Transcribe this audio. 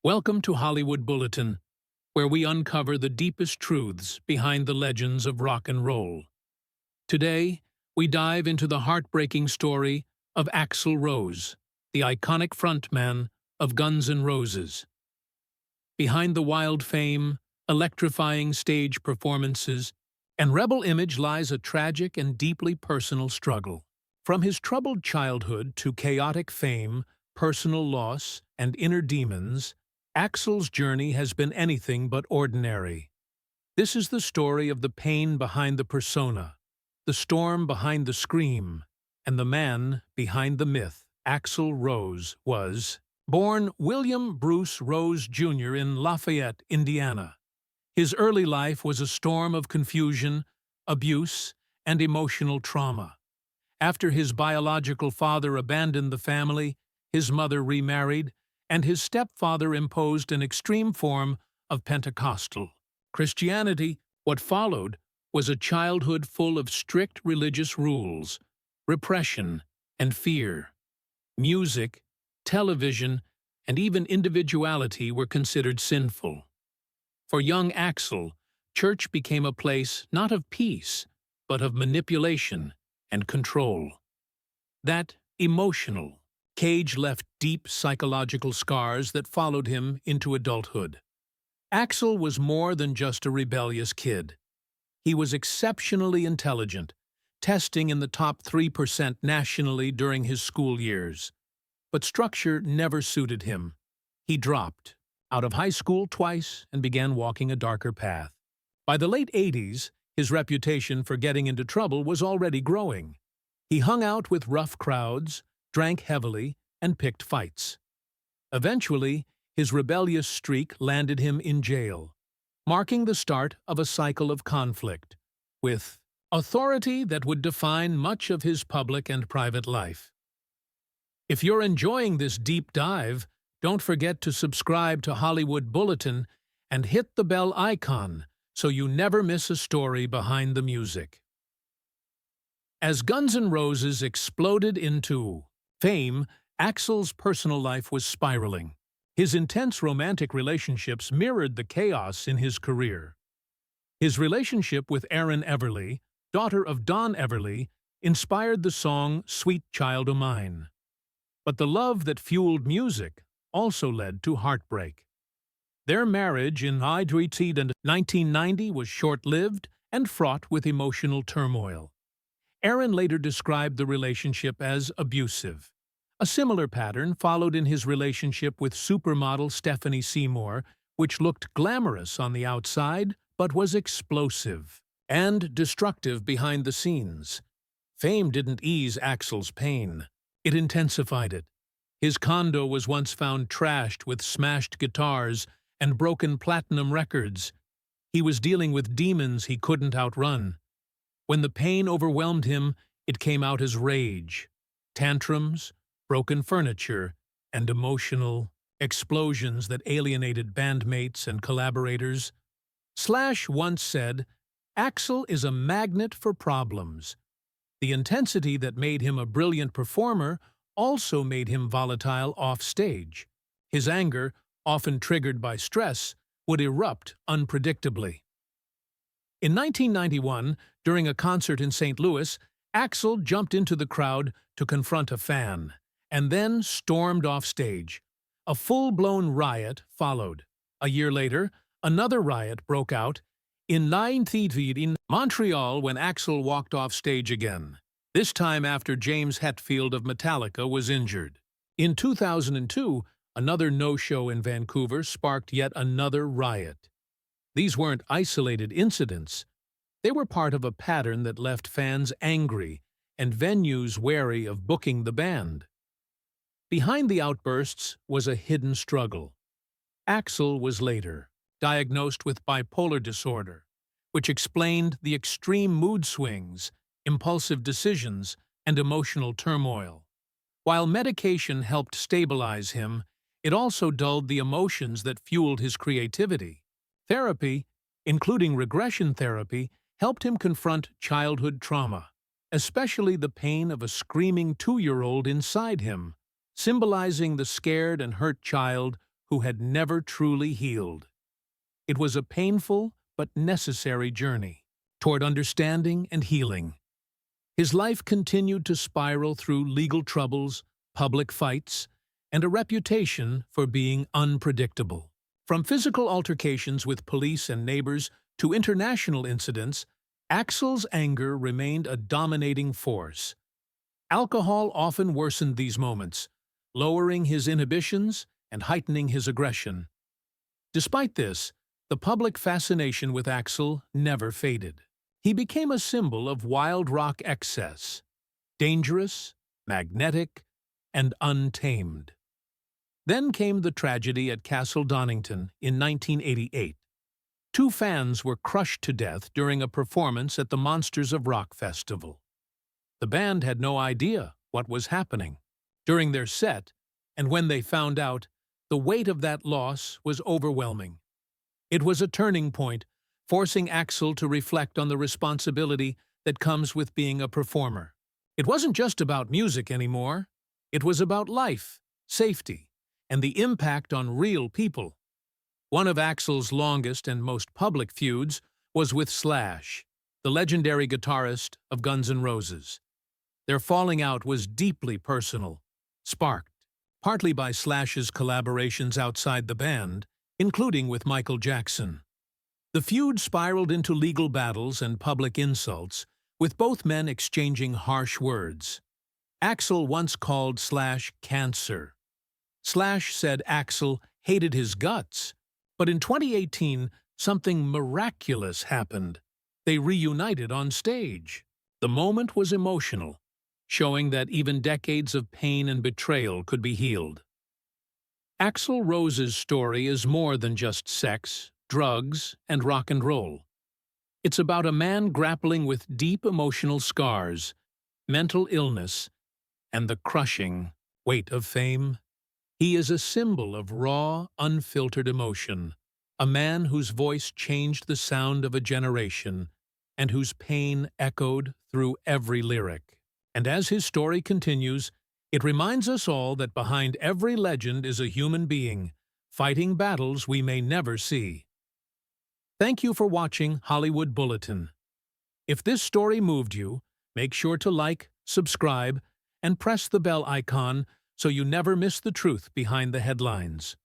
Welcome to Hollywood Bulletin, where we uncover the deepest truths behind the legends of rock and roll. Today, we dive into the heartbreaking story of Axl Rose, the iconic frontman of Guns N' Roses. Behind the wild fame, electrifying stage performances, and rebel image lies a tragic and deeply personal struggle. From his troubled childhood to chaotic fame, personal loss, and inner demons, Axl's journey has been anything but ordinary. This is the story of the pain behind the persona, the storm behind the scream, and the man behind the myth. Axl Rose was born William Bruce Rose Jr. in Lafayette, Indiana. His early life was a storm of confusion, abuse, and emotional trauma. After his biological father abandoned the family, his mother remarried, and his stepfather imposed an extreme form of Pentecostal Christianity. What followed was a childhood full of strict religious rules, repression, and fear. Music, television, and even individuality were considered sinful. For young Axl, church became a place not of peace, but of manipulation and control. That emotional cage left deep psychological scars that followed him into adulthood. Axl was more than just a rebellious kid. He was exceptionally intelligent, testing in the top 3% nationally during his school years. But structure never suited him. He dropped out of high school twice and began walking a darker path. By the late 80s, his reputation for getting into trouble was already growing. He hung out with rough crowds, drank heavily, and picked fights. Eventually, his rebellious streak landed him in jail, marking the start of a cycle of conflict with authority that would define much of his public and private life. If you're enjoying this deep dive, don't forget to subscribe to Hollywood Bulletin and hit the bell icon so you never miss a story behind the music. As Guns N' Roses exploded into fame, Axl's personal life was spiraling. His intense romantic relationships mirrored the chaos in his career. His relationship with Erin Everly, daughter of Don Everly, inspired the song Sweet Child O' Mine. But the love that fueled music also led to heartbreak. Their marriage in 1990 was short-lived and fraught with emotional turmoil. Erin later described the relationship as abusive. A similar pattern followed in his relationship with supermodel Stephanie Seymour, which looked glamorous on the outside but was explosive and destructive behind the scenes. Fame didn't ease Axl's pain. It intensified it. His condo was once found trashed with smashed guitars and broken platinum records. He was dealing with demons he couldn't outrun. When the pain overwhelmed him, it came out as rage, tantrums, broken furniture, and emotional explosions that alienated bandmates and collaborators. Slash once said, "Axl is a magnet for problems." The intensity that made him a brilliant performer also made him volatile off-stage. His anger, often triggered by stress, would erupt unpredictably. In 1991, during a concert in St. Louis, Axl jumped into the crowd to confront a fan, and then stormed off stage. A full-blown riot followed. A year later, another riot broke out in Hetfield in Montreal when Axl walked off stage again, this time after James Hetfield of Metallica was injured. In 2002, another no-show in Vancouver sparked yet another riot. These weren't isolated incidents. They were part of a pattern that left fans angry and venues wary of booking the band. Behind the outbursts was a hidden struggle. Axl was later diagnosed with bipolar disorder, which explained the extreme mood swings, impulsive decisions, and emotional turmoil. While medication helped stabilize him, it also dulled the emotions that fueled his creativity. Therapy, including regression therapy, helped him confront childhood trauma, especially the pain of a screaming 2-year-old inside him, symbolizing the scared and hurt child who had never truly healed. It was a painful but necessary journey toward understanding and healing. His life continued to spiral through legal troubles, public fights, and a reputation for being unpredictable. From physical altercations with police and neighbors to international incidents, Axl's anger remained a dominating force. Alcohol often worsened these moments, lowering his inhibitions and heightening his aggression. Despite this, the public fascination with Axl never faded. He became a symbol of wild rock excess, dangerous, magnetic, and untamed. Then came the tragedy at Castle Donington in 1988. Two fans were crushed to death during a performance at the Monsters of Rock festival. The band had no idea what was happening during their set, and when they found out, the weight of that loss was overwhelming. It was a turning point, forcing Axl to reflect on the responsibility that comes with being a performer. It wasn't just about music anymore. It was about life, safety, and the impact on real people. One of Axl's longest and most public feuds was with Slash, the legendary guitarist of Guns N' Roses. Their falling out was deeply personal, sparked partly by Slash's collaborations outside the band, including with Michael Jackson. The feud spiraled into legal battles and public insults, with both men exchanging harsh words. Axl once called Slash cancer. Slash said Axl hated his guts, but in 2018, something miraculous happened. They reunited on stage. The moment was emotional, showing that even decades of pain and betrayal could be healed. Axl Rose's story is more than just sex, drugs, and rock and roll. It's about a man grappling with deep emotional scars, mental illness, and the crushing weight of fame. He is a symbol of raw, unfiltered emotion, a man whose voice changed the sound of a generation and whose pain echoed through every lyric. And as his story continues, it reminds us all that behind every legend is a human being, fighting battles we may never see. Thank you for watching Hollywood Bulletin. If this story moved you, make sure to like, subscribe, and press the bell icon so you never miss the truth behind the headlines.